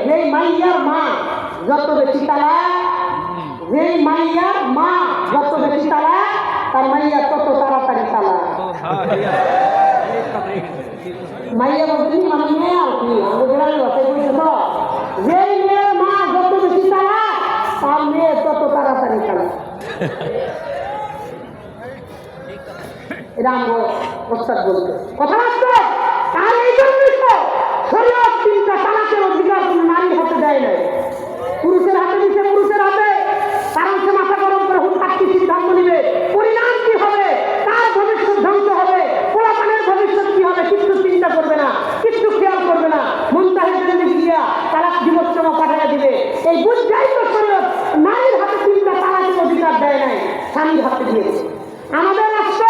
যেই মাইয়ার মা যত বেশি তালাক, যেই মাইয়ার মা যত বেশি তালাক, তার মাইয়া তত তাড়াতাড়ি তালাক। মাইয়া বলতে মানে মেয়ে আর কি, আমাদের গ্রামের ভাষায় বলছে তো, যেই মেয়ের মা যত বেশি তালাক, তার মেয়ে তত তাড়াতাড়ি তালাক। এটা আমরা প্রস্তাব বলতে কথা আসছে। আর এই জন্যই তো শরীয়ত তিনটা তালাকের অধিকার কোনো নারীর হাতে দেয় নাই, পুরুষের হাতে দিচ্ছে। পুরুষের হাতে কারণ সে মাথা গরম করে হুটহাট কি সিদ্ধান্ত নিবে, পরিণাম কি হবে, তার ভবিষ্যৎ ধ্বংস হবে, পোলাপানের ভবিষ্যৎ কি হবে, কিছু চিন্তা করবে না, কিছু খেয়াল করবে না। মুনতাহিদের দিকে গিয়া তালাক দিবসনামা পাঠাইয়া দিবে। এই বুঝাই তো শরীয়ত নারীর হাতে তিনটা তালাকের অধিকার দেয় নাই, স্বামীর হাতে দিয়েছে। আমাদের রাষ্ট্র